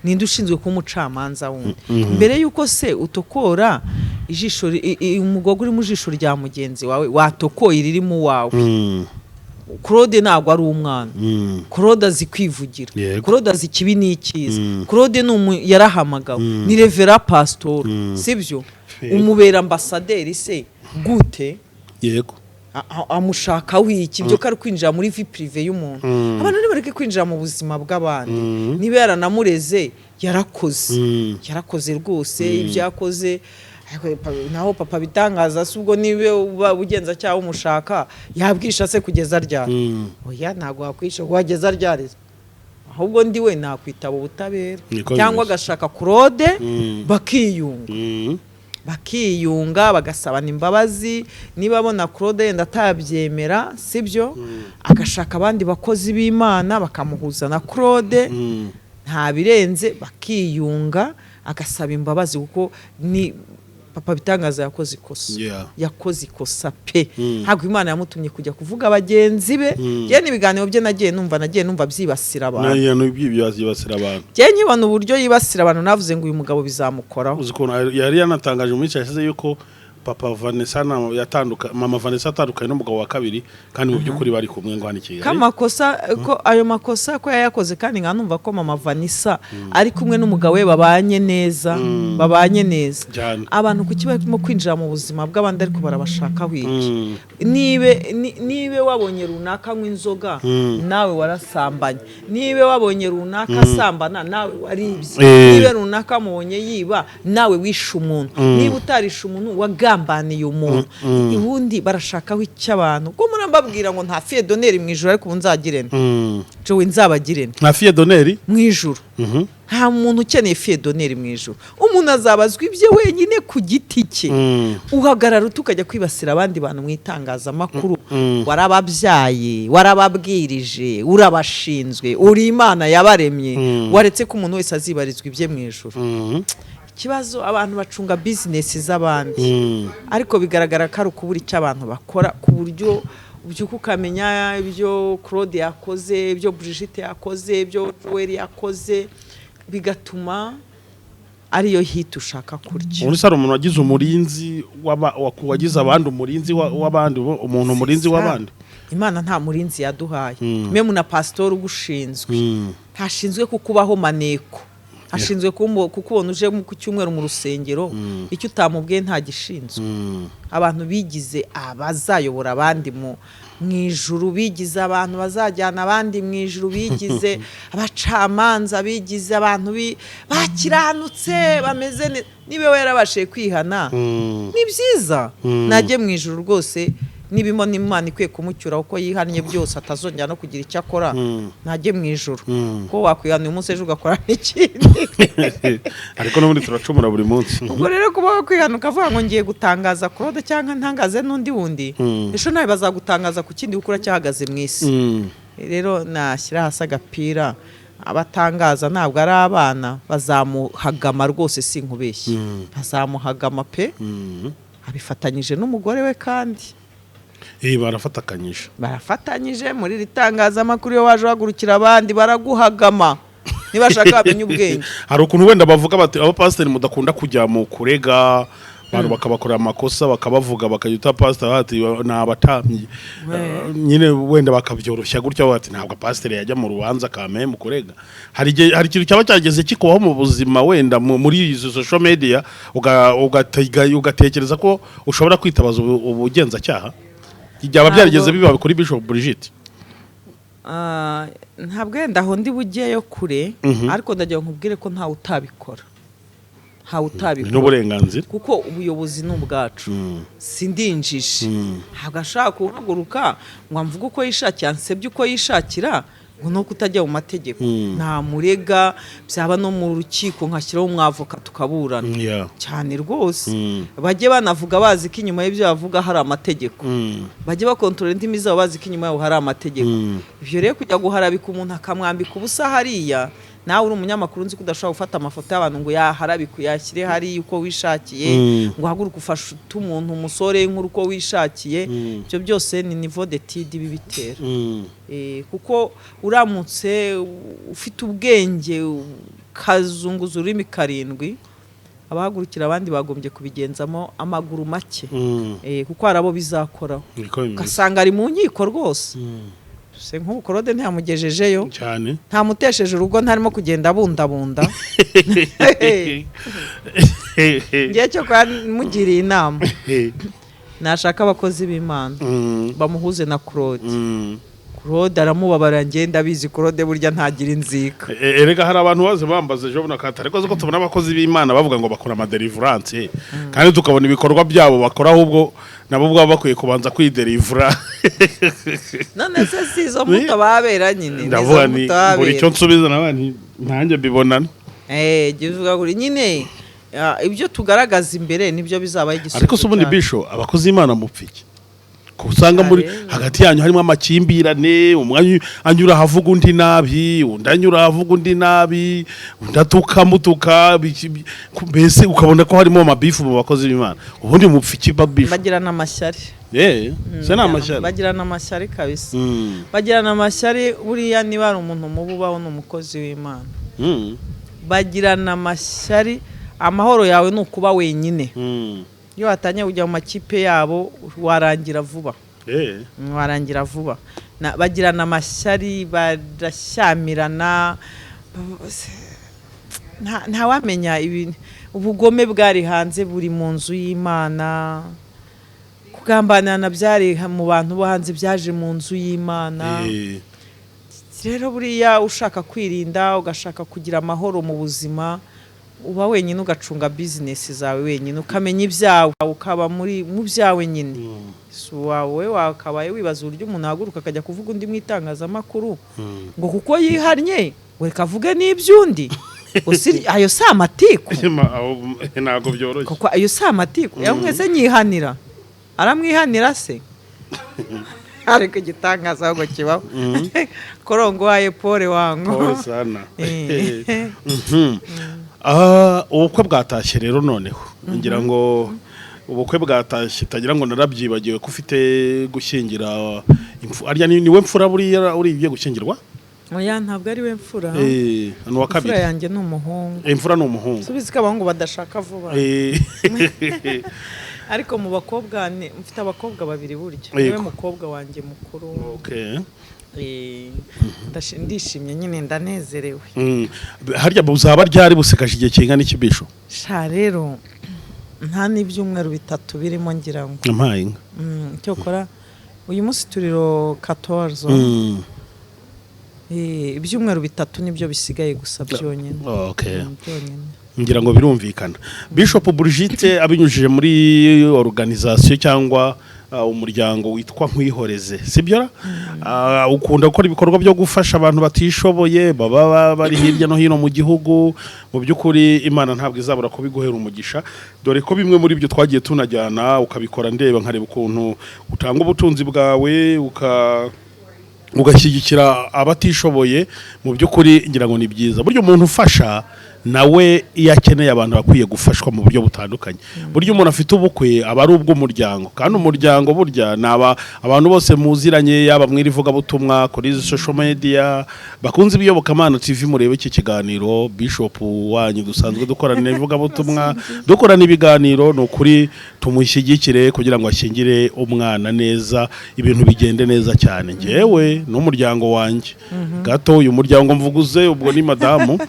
ninde ushinzwe kuba umucamanza wundi mbere yuko se utokora ijisho umugogo uri mu jisho rya mugenzi wawe watokoye riri mu wawe Claude ntabwo ari umwana Claude azi kwivugira Claude azi kibi n'ikiza Claude yarahamagawe ni Revera Pastor sibyo umubera ambasaderi se gute yego amushaka wiki byo kari kwinjira muri vie privé y'umuntu abantu nibareke kwinjira mu buzima bw'abandi niba yaranamureze yarakoze rwose ibyo yakoze naho papa bitangaza subwo nibe ugenza cyaho umushaka yabwisha se kugeza ryari oya ntago wakwisha wageza ryari ahubwo ndi we nakwitaba ubutabera cyangwa agashaka Claude bakiyunga bagasabana imbabazi niba abona Claude yenda atabyemera sibyo agashaka abandi bakozi b'Imana bakamuhuza na Claude nta birenze bakiyunga agasaba imbabazi kuko ni papa bitangaza yakoze ikosa pe ntabwo Imana yamutumye kujya kuvuga abagenzi be je nibiganiro bye nagiye numva byibasira abantu je nyibona uburyo yibasira abantu navuze ngo uyu mugabo bizamukoraho uziko yari yanatangaje mu minsi yashize yuko papa Vanessa mama Vanessa atandukanye n'umugabo wa kabiri kandi mu by'ukuri bari kumwe ngo hanikiye ko ayo makosa ko yayakoze kandi nganumva ko mama Vanessa ari kumwe n'umugabo we babanye neza abantu kukibamo kwinjira mu buzima bw'abandi ariko barabashaka wiki nibe wabonye runaka nk'inzoga nawe warasambanye nibe wabonye runaka asambana nawe waribye nibe runaka mubonye yiba nawe wishe umuntu niba utarishe umuntu wagambaniye umuntu ubundi barashakaho icy'abantu ko murambabwira ngo nta fille d'honneur mu ijuru ariko nzagirene Joe nzabagirene nta fille d'honneur mu ijuru nta muntu ukeneye fille d'honneur mu ijuru umuntu azabazwa ibye wenyine ku giti cye uhagarara tukajya kwibasira abandi bantu mu itangazamakuru warababyaye warababwirije urabashinzwe uri Imana yabaremye waretse ko umuntu wese azibarizwa ibye mu ijuru kibazo abantu bacunga business z'abandi ariko bigaragara ko ari ukubura icyo abantu bakora ku buryo ubyuka ukamenya ibyo Claude yakoze ibyo Brigitte yakoze ibyo Joel yakoze bigatuma ariyo hit ushaka kurya uri saro umuntu wagize umurinzi wagize abandi umurinzi w'abandi umuntu umurinzi w'abandi Imana nta murinzi yaduhaye meme na pastor ugushinzwe ntashinzwe kukubaho maneko ashinzwe kukubona uje ku cyumweru mu rusengero icyo utamubwiye nta gishinzwe abantu bigize abazayobora abandi mu ijuru bigize abantu bazajyana abandi mu ijuru bigize abacamanza bigize abantu bakiranutse bameze nibe yarabashe kwihana ni byiza najye mu ijuru rwose nibimo n'Imana ikwiye kumucyura uko yihannye byose atazongera no kugira icyo akora najye mu ijuru ko wakwihana umunsi ejo ugakora n'ikindi ariko n'ubundi turacumura buri munsi ubwo rero kuba wakwihanuka avuga ngo ngiye gutangaza Claude cyangwa ntangaze n'undi wundi ejo nawe bazagutangaza ku kindi gukura cyahagaze mu isi rero nashyira hasi agapira abatangaza ntabwo ari abana bazamuhagama rwose sinkubeshye bazamuhagama pe abifatanyije n'umugore we kandi barafatanyije muri ritangazamakuru yo waje wagurukira abandi baraguhagama nibashaka bamenye ubwenge hari ukuntu wenda bavuga bati abapasiteri mudakunda kujya mu kurega abantu bakabakorera amakosa bakabavuga bakayita pastor hati nabatamyi nyine wenda bakabyoroshya gutyo bati ntabwo pastor yajya mu rubanza kame mu kurega hari ikintu cyaba cyageze kikubaho mu buzima wenda muri izo social media ugatekereza ko ushobora kwitabaza ubugenza cyaha byaba byarigeze biba kuri Bishop Brigitte ntabwo yenda aho ndi bugiyeyo kure ariko ndagira nkubwire ko ntawe utabikora ntawe utabikora n'uburenganzira kuko ubuyobozi ni ubwacu sindinjije ntabwo ashaka kuhaguruka ngo amvuge uko yishakira nsebye uko yishakira ngo nuko utajya mu mategeko nta murega byaba no mu rukiko nkashyiraho umwavoka tukaburana cyane rwose bajye banavuga bazi ko inyuma y'ibyo bavuga hari amategeko bajye bakontorora indimi zabo bazi ko inyuma yabo hari amategeko ibyo rero kujya guharabika umuntu akamwambika ubusa hariya nawe uri umunyamakuru nzi ko udashobora gufata amafoto y'abantu ngo yaharabike uyashyire hariya uko wishakiye ngo uhaguruke ufashe umuntu umusore nk'uko uko wishakiye ibyo byose ni niveau d'étude bibitera kuko uramutse ufite ubwenge kazunguza ururimi karindwi abahagurukira abandi bagombye kubigenzamo amaguru make kuko hari abo bizakoraho ugasanga ari mu nkiko rwose se nk'ubu Claude ntiyamugejejeyo cyane ntamutesheje urugo ntarimo kugenda abundabunda ngiye cyo mugiriye inama nashaka abakozi b'Imana bamuhuze na Claude aramubabara ngenda bizi Claude burya ntagira inzika erega hari abantu baze bambaze ejo bunakata ariko ko tubona abakozi b'Imana bavuga ngo bakora amadeliverance kandi tukabona ibikorwa byabo bakora ahubwo nabo bwaba bakwiye kubanza kwidelivera none se sizo mutababera nyine ndavuga ni buri cyo nsubiza nabandi ntanjye bibonana givuga kuri nyine ibyo tugaragaza imbere nibyo bizaba igisubizo ariko se ubundi bisho abakozi b'Imana mupfiki kusanga muri hagati yanyu harimo amakimbirane umwanya anyura havuga undi nabi undanyura havuga undi nabi undatuka mutuka mbese ukabona ko harimo amabifu mu bakozi b'Imana ubundi mupfiki babifu bagirana amashyari se na amashyari bagirana amashyari kabisa bagirana amashyari buriya niba ari umuntu mububaho n'umukozi w'Imana bagirana amashyari amahoro yawe ni ukuba wenyine iyo watanye ujya mu makipe yabo warangira vuba warangira vuba bagirana amashyari barashyamirana nta wamenya ubugome bwari hanze buri mu nzu y'Imana kugambanana byari mu bantu bo hanze byaje mu nzu y'Imana rero buriya ushaka kwirinda ugashaka kugira amahoro mu buzima uba wenyine ugacunga business zawe wenyine ukamenya ibyawe ukaba mu byawe nyine wawe wakabaye wibaza uburyo umuntu ahaguruka akajya kuvuga undi mu itangazamakuru ngo kuko yihannye we kavuge n'iby'undi ayo si amatiku ntabwo byoroshye kuko ayo si amatiku mwese nyihanira aramwihanira se ariko igitangaza ahubwo kibaho korongo waye pole wangu pole sana ubukwe bwatashye rero noneho ngira ngo ubukwe bwatashye tagira ngo narabyibagiwe ko ufite gushyingira arya ni we mfura buriya uriye gushyingirwa oya ntabwo ari we mfura hano wa kabiri mfura yanjye ni umuhungu imfura ni umuhungu subize ko abahungu badashaka vuba ariko mu bakobwa mfite abakobwa babiri burya niwe mukobwa wanjye mukuru ndishimye nyine ndanezerewe harya buzaba ryari busikaje igihe kingana ikibisho sha rero nta n'ibyumweru bitatu birimo ngira ngo mpaye cyokora uyu munsi turiro 14 ibyumweru bitatu nibyo bisigaye gusa byonyine ngira ngo birumvikana Bishop Brigitte abinyujije muri organisation cyangwa umuryango witwa Nkwihoreze sibyo ukunda gukora ibikorwa byo gufasha abantu batishoboye baba bari hirya no hino mu gihugu mu byukuri Imana ntabwo izabura kubiguhera umugisha dore ko bimwe muri byo twagiye tunajyana ukabikora ndeba nkareba ukuntu utanga ubutunzi bwawe ugashyigikira abatishoboye mu byukuri ngira ngo ni byiza buryo umuntu ufasha nawe iyo akeneye abantu bakwiye gufashwa mu buryo butandukanye buryo umuntu afite ubukwe aba ari ubw'umuryango kandi umuryango burya naba abantu bose muziranye yaba mwirivuga butumwa kuri social media bakunze ibiyobokamana TV murebe iki kiganiro Bishop wanyu dusanzwe dukorana ivuga butumwa dukorana ibiganiro no kuri tumushyigikire kugira ngo ashyingire umwana neza ibintu bigende neza cyane ngewe n'umuryango wanjye gato. Uyu muryango mvuguze ubwo ni madamu.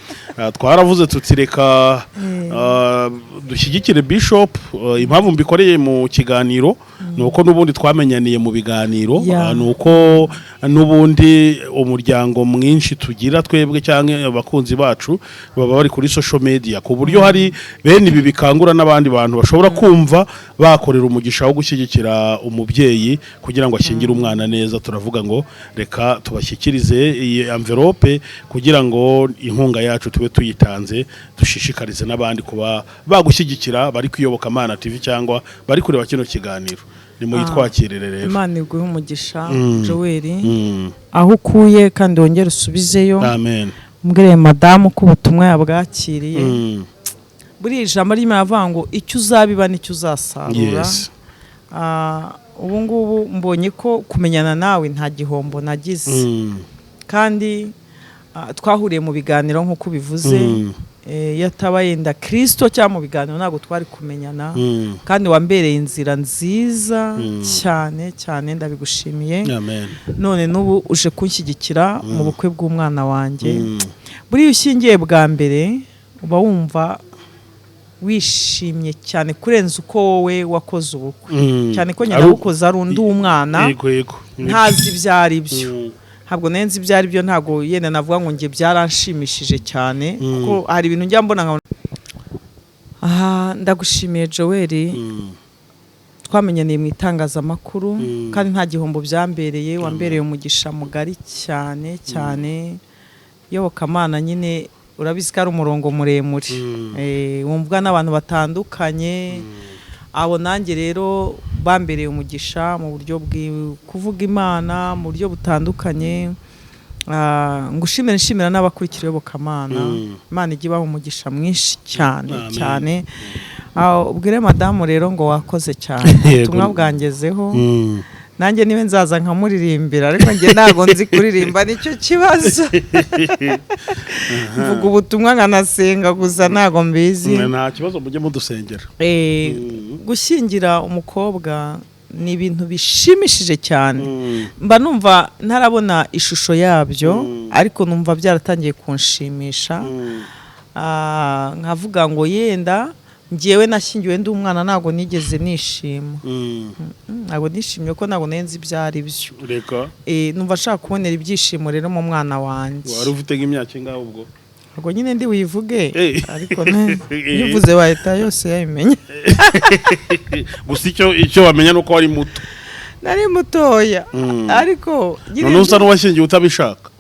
Twaravuze tutireka dushyigikire Bishop. Impamvu mbikoreye mu kiganiro nuko n'ubundi twamenyaniye mu biganiro, nuko n'ubundi umuryango mwinshi tugira twebwe cyangwa abakunzi bacu baba bari kuri social media, ku buryo hari bene ibi bikangura n'abandi bantu bashobora kumva bakorera umugisha wo gushyigikira umubyeyi kugira ngo ashyingire umwana neza. Turavuga ngo reka tubashyikirize iyi envelope kugira ngo inkunga yacu tube tuyitanze, dushishikarize n'abandi kuba bagushyigikira bari kuyoboka Mana TV cyangwa bari kureba kino kiganiro. Ni muyitwakirire rero. Imana iguhe umugisha Joel, aho ukuye kandi wongere usubizeyo. Amen. Mbwire madamu ko ubutumwa yabwakiriye. Buri ijambo ry'Imana avuga ngo icyo uzabiba nicyo uzasarura. Ubu ngubu mbonye ko kumenyana nawe nta gihombo nagize, kandi twahuriye mu biganiro nk'uko bivuze. Yataba yenda Kristo cyangwa mu biganiro ntabwo twari kumenyana, kandi wambereye inzira nziza cyane cyane, ndabigushimiye. Amen. None n'ubu uje kunshyigikira mu bukwe bw'umwana wanjye. Buri ushingiye bwa mbere uba wumva wishimye cyane kurenza uko wowe wakoze ubukwe, cyane ko nyina bukoze ari undi w'umwana ntazi ibyari byo. Ntabwo nenze ibyari byo, ntabwo yenda navuga ngo nge byaranshimishije cyane, kuko hari ibintu njya mbona nka ndagushimiye Joel. Twamenyaniye mu itangazamakuru kandi nta gihombo byambereye, wambereye umugisha mugari cyane cyane. Yobokamana nyine urabizi ko ari umurongo muremure, wumvwa n'abantu batandukanye. Abo nanjye rero bambereye umugisha mu buryo kuvuga Imana mu buryo butandukanye. Ngushimira n'abakurikira Yobokamana. Imana ijye ibaha umugisha mwinshi cyane cyane. Ubwire madamu rero ngo wakoze cyane, ubutumwa bwangezeho. Nanjye niwe nzaza nkamuririmbira, ariko njye ntago nzi kuririmba, nicyo kibazo. Mvuga ubutumwa nkanasenga gusa ntago mbizi. Nta kibazo, mujye mudusengera. Gushyingira umukobwa ni ibintu bishimishije cyane. Mba numva ntarabona ishusho yabyo, ariko numva byaratangiye kunshimisha. Nkavuga ngo yenda ngewe nashyingiwe ndi umwana ntago nigeze nishima. Ntago nishimye ko ntago nenze ibyari byo. Reka numva nshaka kubonera ibyishimo rero mu mwana wanjye. Wari ufite nk'imyaka ingahe ubwo? Ubwo nyine ndi wivuge, ariko nivuze wahita yose yabimenya. Gusa icyo wamenya nuko wari muto. Nari mutoya, ariko none usa n'uwashyingiwe utabishaka.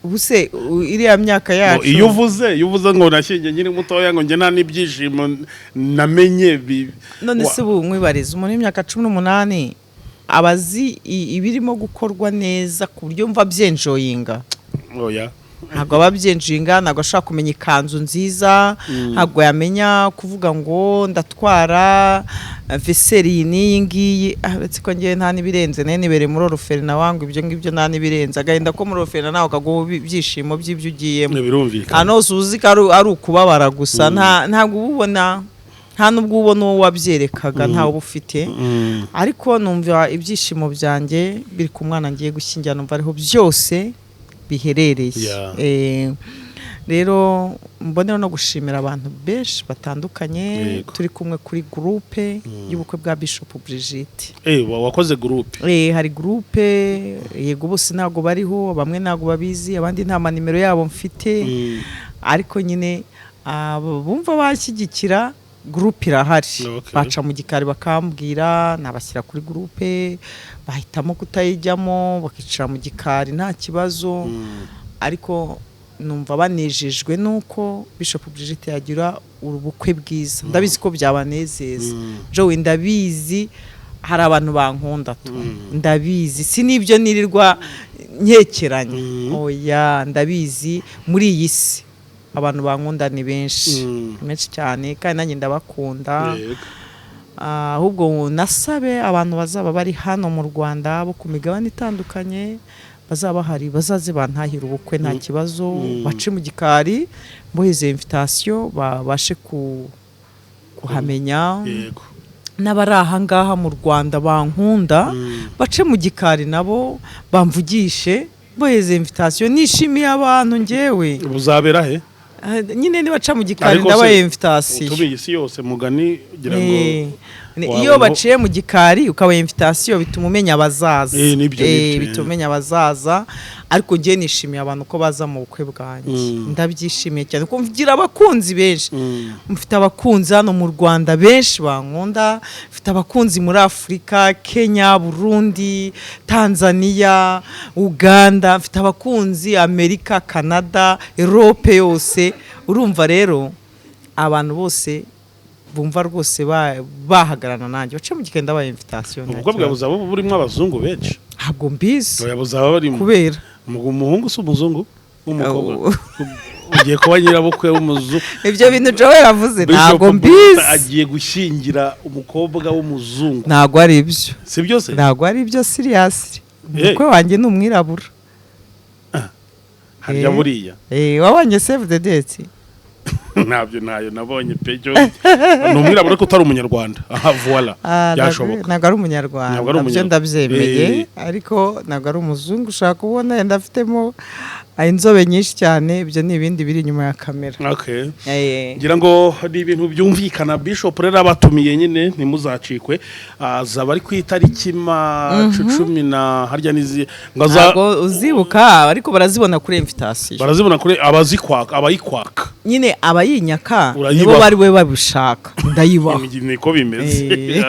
Ubuse iriya myaka yacu, iyo uvuze ngo nashyingiye nyiri mutoya ngo nge nta n'ibyishimo namenye. None se ubu mwibariza umuntu w'imyaka 18 abazi ibirimo gukorwa neza ku buryo mva byenjoyinga. Oya, ntabwo ababyenjinga, ntabwo ashaka kumenya ikanzu nziza, ntabwo yamenya kuvuga ngo ndatwara veseri n'iyi ngiyi. Uretse ko ngewe nta n'ibirenze, nayo nibere muri Oroferina wangu, ibyo ngibyo nta n'ibirenze. Agahinda ko muri Oroferina nawe ukaguha ibyishimo by'ibyo ugiyemo. Hano uzi ko ari ukubabara gusa, ntabwo ububona, nta n'ubwo ubona uwo wabyerekaga, ntawe uba ufite. Ariko numva ibyishimo byanjye biri ku mwana ngiye gushyingira, numva ariho byose biherereye. Rero mbonera no gushimira abantu benshi batandukanye turi kumwe kuri groupe y'ubukwe bwa Bishop Brigitte. Wakoze groupe? Hari groupe, yego bose ntago bariho, bamwe ntago babizi, abandi nta manimero yabo mfite. Ariko nyine bumva bashyigikira groupe irahari. Baca mu gikari bakambwira, nabashyira kuri groupe, bahitamo kutayijyamo bakicara mu gikari nta kibazo. Ariko numva banejejwe nuko Bishop Brigitte yagira urubukwe bwiza. Ndabizi ko byabanezeza. Joe ndabizi hari abantu bankunda tu. Ndabizi sinibyo nirirwa nyekeranye. Oya, ndabizi muri iyi si abantu bankunda ni benshi cyane, kandi nanjye ndabakunda. Ahubwo nasabe abantu bazaba bari hano mu Rwanda bo ku migabane itandukanye, bazaba hari bazaze bantahira ubukwe nta kibazo. Bace mu gikari mboheze invitation babashe kuhamenya. n'abari aha ngaha mu Rwanda bankunda bace mu gikari nabo bamvugishe boheze invitation. Nishimiye abantu ngewe buzabera he nyine nibaca mu gikari ndabaye invitation. Utubiye isi yose mugani gira ngo iyo baciye mu gikari ukaba invitation bituma umenya abazaza. Bituma umenya abazaza. Ariko ngiye nishimiye abantu ko baza mu bukwe bwanjye. Ndabyishimiye cyane ko mvugira abakunzi benshi. Mfite abakunzi hano mu Rwanda benshi bankunda, mfite abakunzi muri Afrika, Kenya, Burundi, Tanzania, Uganda, mfite abakunzi Amerika, Canada, Europe yose. Urumva rero abantu bose bumva rwose bahagarana nanjye bace mu gikenda ba invitation. Ubwo bwabuzaba burimo abazungu benshi. Ntabwo mbizi. Bwabuzaba barimo. Kubera umuhungu si umuzungu n'umukobwa. Ugiye kuba nyirabukwe w'umuzungu. Ibyo bintu Joe yavuze ntabwo mbizi. Agiye gushyingira umukobwa w'umuzungu. Ntabwo ari ibyo. Si byose? Ntabwo ari ibyo serious. Umukwe wanjye ni umwirabura. Harya buriya. Wabonye save the date? Ntabyo nayo nabonye pejo. Ni umwirabura ko utari umunyarwanda. Aha voila. Yashoboka. Ntabwo ari umunyarwanda. Nabyo ndabyemeye ariko ntabwo ari umuzungu ushaka kubona yenda afitemo inzobe nyinshi cyane. Ibyo ni ibindi biri inyuma ya kamera. Okay. Ngira ngo ni ibintu byumvikana. Bishop rero abatumiye nyine ntimuzacikwe. Azaba ari ku itariki 10 na harya nizi ngaza uzibuka ariko barazibona kuri invitation. Barazibona kuri abazikwaka abayikwaka. Nyine abayinyaka nibo bari we babishaka. Ndayibaha. Niko bimeze.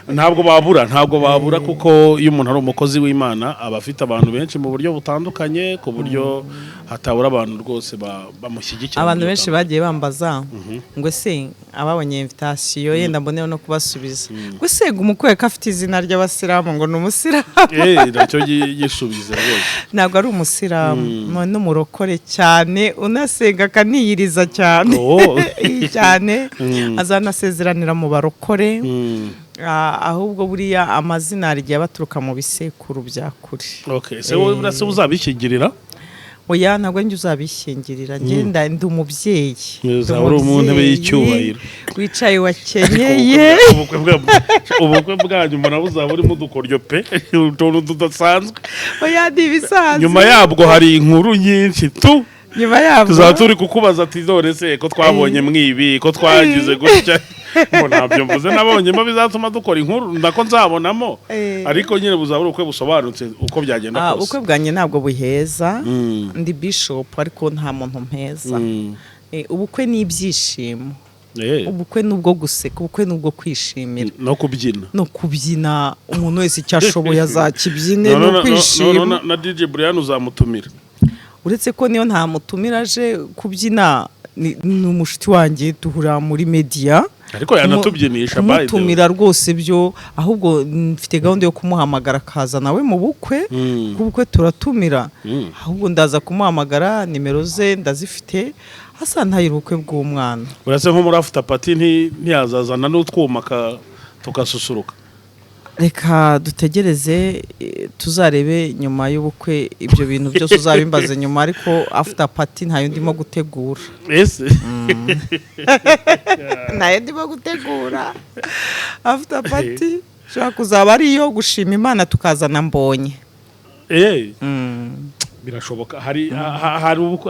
Ntabwo babura kuko iyo umuntu ari umukozi w'Imana aba afite abantu benshi mu buryo butandukanye ku buryo hatabura abantu rwose bamushyigikira. Abantu benshi bagiye bambaza ngo se ababonye invitation yenda mboneho no kubasubiza ngo se umukwe afite izina ry'abasilamu ngo ni umusiramu. Nacyo gisubiza rwose. Ntabwo ari umusiramu n'umurokore cyane unasenga akaniyiriza cyane. Cyane azanasezeranira mu barokore. Ahubwo buriya amazina rigiye baturuka mu bisekuru bya kure. Okay, se uzabishyingirira? Oya ntabwo njye uzabishyingirira ngenda ndi umubyeyi. Uzabura mu ntebe y'icyubahiro. Wicaye wakenyeye. Ubukwe bwanyu mbona buzaba burimo udukoryo pe utuntu tudasanzwe. Oya ndibisanzwe. Nyuma yabwo hari inkuru nyinshi tu. Nyuma yabwo tuzaturi kukubaza ati dore se ko twabonye mwibi ko twagize gutya. Ngo ntabyo mvuze nabonye mo bizatuma dukora inkuru ndako nzabonamo. Ariko nyine buzabura ukwe busobanutse uko byagenda kose. Ukwe bwanye ntabwo buheza. Ndi bishop ariko nta muntu mpeza. Ubukwe ni ibyishimo. Ubukwe nubwo guseka, ubukwe nubwo kwishimira no kubyina umuntu wese cyashoboye azakibyine no kwishima. Na DJ Brian uzamutumira. Uretse ko niyo nta mutumira aje kubyina ni umushiti wanjye duhura muri media. Ariko yanatubyinisha bayi. Mutumira rwose byo ahubwo mfite gahunda yo kumuhamagara kaza nawe mu bukwe. Kubukwe turatumira. Ahubwo ndaza kumuhamagara nimero ze ndazifite. Hasa ntayirukwe bw'umwana. Urase nko muri after party ntiyazazana n'utwuma tukasusuruka. Reka dutegereze tuzarebe nyuma y'ubukwe ibyo bintu byose uzabimbaze nyuma ariko after party ntayo ndimo gutegura. Nayo ndimo gutegura. After party shaka kuzaba ari yo gushima Imana tukazana mbonye. Birashoboka hari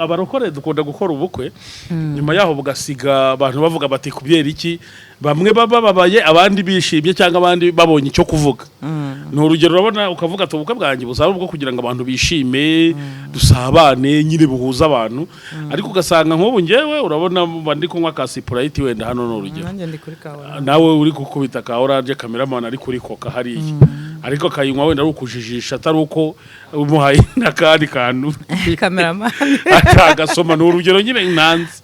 abarokore dukunda gukora ubukwe nyuma yaho bugasiga abantu bavuga bati kubyera iki bamwe bababaye abandi bishimye cyangwa abandi babonye icyo kuvuga. Ni urugero urabona ukavuga ati ubukwe bwanjye buzaba ubwo kugira ngo abantu bishime dusabane nyine buhuza abantu ariko ugasanga nk'ubu ngewe urabona bandi kunywa ka Sprite wenda hano no urugero nawe uri gukubita ka orange cameraman ari kuri koka hariya ariko kayinywa wenda ari ukujijisha atari uko umuhaye nakandi kantu cameraman atagasoma. Ni urugero nyine nanze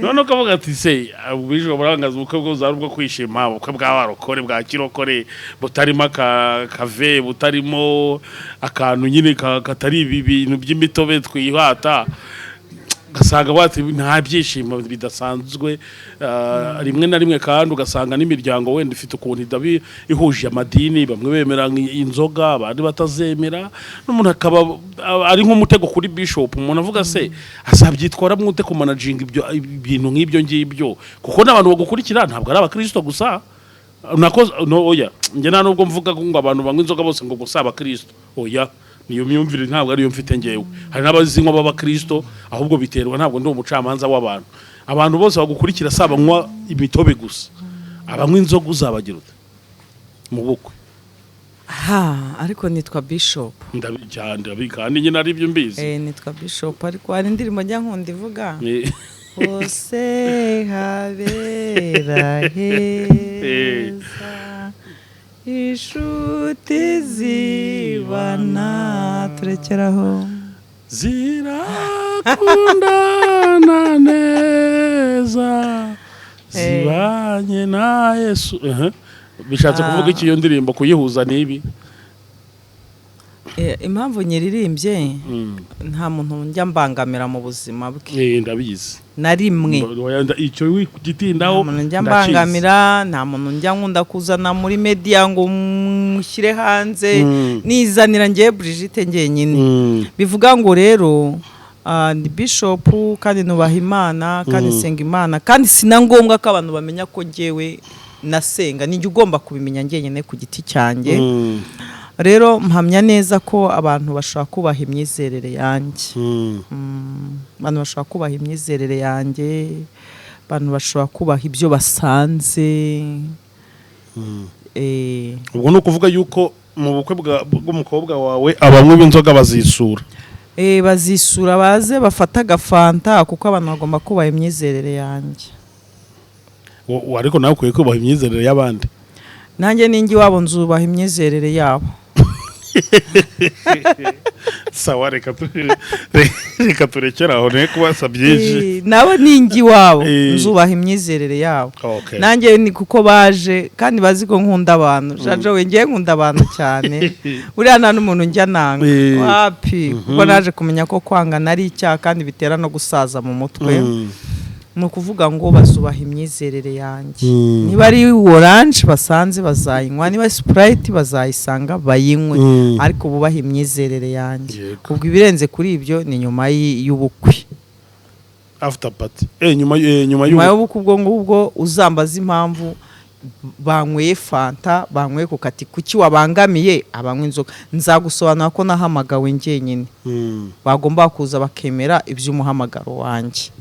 none ukavuga ati se ubijwe burangaza ubukwe bwo bwo kwishima ubukwe bw'abarokore bwa kirokore butarimo kave butarimo akantu nyine katari ibintu by'imitobe twihata gasanga bati nta byishimo bidasanzwe rimwe na rimwe kandi ugasanga n'imiryango wenda ifite ukuntu idabi ihuje amadini bamwe bemera inzoga abandi batazemera n'umuntu akaba ari nk'umutego kuri bishop umuntu avuga se asabyitwara mwute ku managing ibyo ibintu nk'ibyo ngibyo kuko n'abantu bagukurikira ntabwo ari abakristo gusa nakoze no oya nge nta nubwo mvuga ngo abantu banywa inzoga bose ngo gusaba Kristo oya niyo myumvire ntabwo ariyo mfite ngewe hari n'abazinywa baba Kristo ahubwo biterwa ntabwo ndi umucamanza w'abantu abantu bose bagukurikira saba nywa imitobe gusa abanywa inzoga uzabagira ute mu bukwe ariko nitwa Bishop kandi nyine ari ibyo mbizi nitwa Bishop ariko hari indirimbo njya nkunda ivuga hose habera heza inshuti zibana turekeraho zirakundana neza zibanye na Yesu bishatse kuvuga iki iyo ndirimbo kuyihuza n'ibi impamvu nyiririmbye nta muntu njya mbangamira mu buzima bwe ndabizi na rimwe icyo gitindaho nta muntu njya mbangamira nta muntu njya nkunda kuzana muri media ngo mushyire hanze nizanira ngiye Brigitte ngenyine bivuga ngo rero ni Bishop kandi nubaha Imana kandi senga Imana kandi sina ngombwa ko abantu bamenya ko ngewe nasenga ninjye ugomba kubimenya ngenyine ku giti cyanjye rero mpamya neza ko abantu bashaka kubaha imyizerere yanjye abantu bashaka kubaha imyizerere yanjye abantu bashaka kubaha ibyo basanze ubwo ni ukuvuga yuko mu bukwe bw'umukobwa wawe abanywi b'inzoga bazisura bazisura baze bafata agafanta kuko abantu bagomba kubaha imyizerere yanjye ariko nawe ukwiye kubaha imyizerere y'abandi nanjye ninjye wabo nzubaha imyizerere yabo sawa reka turekera aho ne kubasa byinshi nabo ninjye wabo nzubaha imyizerere yabo nanjye ni kuko baje kandi bazi ko nkunda abantu jaje we ngiye nkunda abantu cyane buriya nta n'umuntu njya nanga wapi kuko naje kumenya ko kwangana ari icyaha kandi bitera no gusaza mu mutwe ni ukuvuga ngo bazubaha imyizerere yanjye niba ari orange basanze bazayinywa niba Sprite bazayisanga bayinywe ariko bubaha imyizerere yanjye ubwo ibirenze kuri ibyo ni nyuma y'ubukwe after party nyuma y'ubukwe ubwo ngubwo uzambaza impamvu banyweye fanta banyweye ku kati kuki wabangamiye abanywa inzoga nzagusobanura ko nahamagawe ngenyine bagomba kuza bakemera iby'umuhamagaro wanjye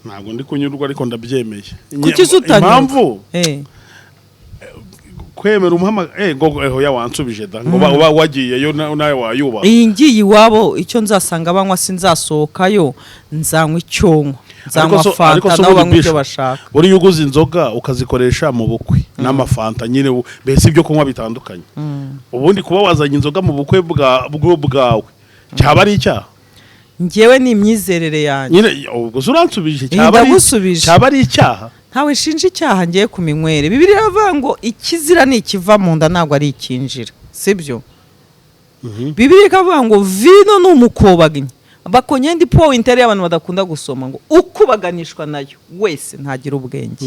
ntabwo ndi kunyurwa ariko ndabyemeye kuki uzutanyurwa impamvu kwemera ngo yawansubije da ngo wagiyeyo nawe wayubaha iyi ngiyi iwabo icyo nzasanga banywa sinzasohokayo nzanywa icyonko nzanywa fanta nabo banywa ibyo bashaka buriya uguze inzoga ukazikoresha mu bukwe n'amafanta nyine mbese ibyo kunywa bitandukanye ubundi kuba wazanye inzoga mu bukwe bwawe cyaba ari icyaha ngewe ni imyizerere yanjye nyine ubwo uransubije cyaba ari icyaha ntawe nshinja icyaha ngiye ku minywere Bibiliya iravuga ngo ikizira ni ikiva mu nda ntabwo ari ikinjira sibyo Bibiliya ikavuga ngo vino ni umukobaganyi bakonyenda ipo intere y'abantu badakunda gusoma ngo ukubaganishwa nayo wese ntagira ubwenge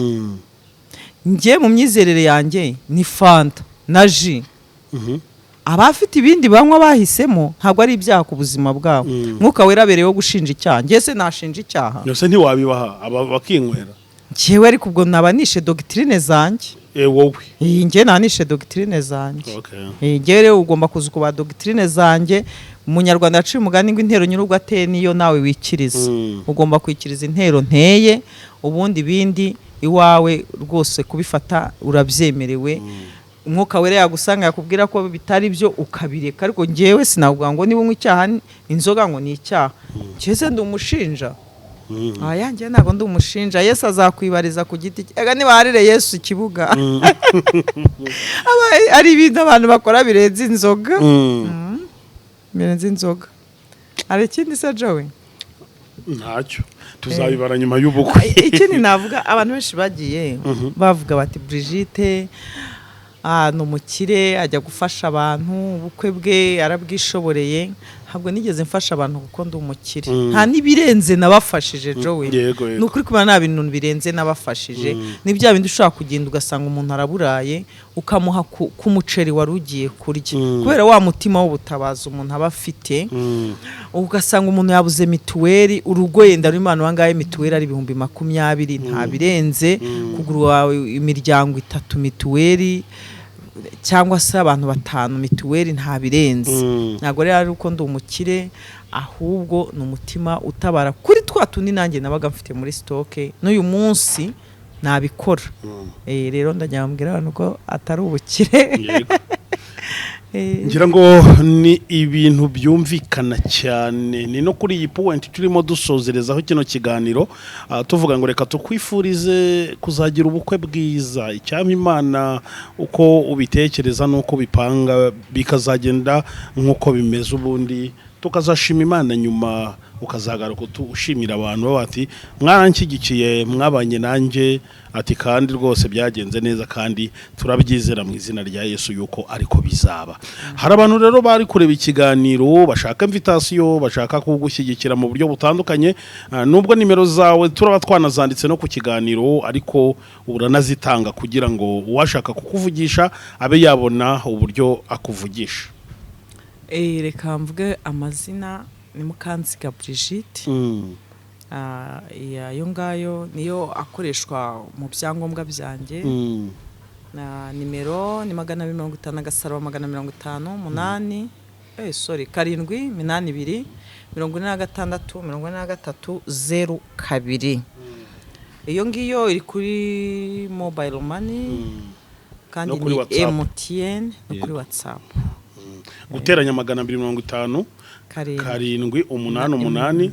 ngiye mu myizerere yanjye ni fanta na ji abafite ibindi banywa bahisemo ntabwo ari ibyaha ku buzima bwabo mwuka werabereyeho gushinja icyaha ngiye se nashinja icyaha yose ntiwabibaha bakinywera ngewe ariko ubwo nabanishe doctrine zanjye wowe ngewe nanishe doctrine zanjye ngewe rero ugomba kuza kuba doctrine zanjye umunyarwanda yaciye umugani ngo intero nyir'ubwo ateye niyo nawe wikiriza ugomba kwikiriza intero nteye ubundi bindi iwawe rwose kubifata urabyemerewe umwuka wera yagusanga yakubwira ko bitari byo ukabireka ariko ngewe sinavuga ngo niba unywa icyaha inzoga ngo ni icyaha cyese ndi umushinja yanjye ntabwo ndi umushinja Yesu azakwibariza ku giti ega nibaharire Yesu ikibuga ari ibintu abantu bakora birenze inzoga birenze inzoga hari ikindi se Joe ntacyo tuzabibara nyuma y'ubukwe ikindi navuga abantu benshi bagiye bavuga bati Brigitte ni umukire ajya gufasha abantu ubukwe bwe arabwishoboreye ntabwo nigeze mfasha abantu kuko ndi umukire nta nibirenze nabafashije Joey nukuri kuba nta bintu birenze nabafashije ni bya bindi ushaka kugenda ugasanga umuntu araburaye ukamuha ku muceri warugiye kurya kubera wa mutima w'ubutabaza umuntu aba afite ugasanga umuntu yabuze mituweli urugo yenda ari Imana wangaye mituweli ari 2020 nta birenze kugura imiryango 3 mituweli cyangwa se abantu 5 mituweli nta birenze ntago rero ari uko ndi umukire ahubwo n'umutima utabara kuri twatundi nanjye nabaga mfite muri stoke n'uyu munsi nabikora rero ndanyambwira abantu ko atari ubukire ngira ngo ni ibintu byumvikana cyane ni no kuri iyi point turimo dusozerezaho kino kiganiro tuvuga ngo reka tukwifurize kuzagira ubukwe bwiza icyampa Imana uko ubitekereza nuko bipanga bikazagenda nkuko bimeze ubundi tukazashima Imana nyuma ukazagaruka ushimira abantu bati mwaranshyigikiye mwabanye nanjye ati kandi rwose byagenze neza kandi turabyizera mu izina rya Yesu yuko ariko bizaba. Hari abantu rero bari kureba ikiganiro bashaka invitation bashaka kugushyigikira mu buryo butandukanye nubwo nimero zawe turaba twanazanditse no ku kiganiro ariko uranazitanga kugira ngo uwashaka kukuvugisha abe yabona uburyo akuvugisha. Reka mvuge amazina ni Mukanziga Brigitte iyo ngayo niyo akoreshwa mu byangombwa byanjye na nimero ni 250 758 782 iyo ngiyo iri kuri mobile money kandi ni MTN no kuri WhatsApp guteranya 250 karindwi 88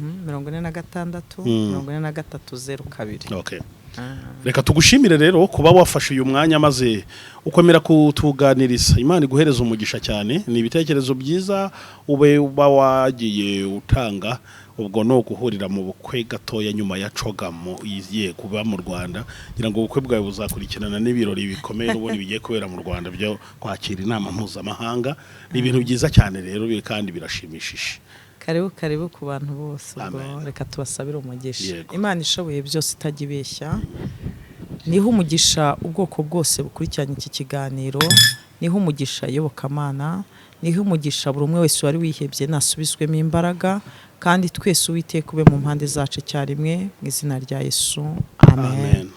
43 okay. Reka tugushimire rero kuba wafashe uyu mwanya maze ukomera kutuganiriza. Imana iguhereza umugisha cyane ni ibitekerezo byiza ube wagiye utanga ubwo no guhurira mu bukwe gatoya nyuma ya cogamo iziye kuba mu Rwanda ngira ngo ubukwe bwawe buzakurikirana n'ibirori bikomeye n'ubundi bigiye kubera mu Rwanda byo kwakira inama mpuzamahanga ni ibintu byiza cyane rero kandi birashimishije. Karibu ku bantu bose reka tubasabire umugisha. Imana ishoboye byose itajibeshya niho umugisha ubwoko bwose bukurikiranye iki kiganiro niho umugisha Iyobokamana niho umugisha buri umwe wese wari wihebye nasubizwemo imbaraga kandi twese Uwiteka ube mu mpande zacu cyarimwe mu izina rya Yesu amen.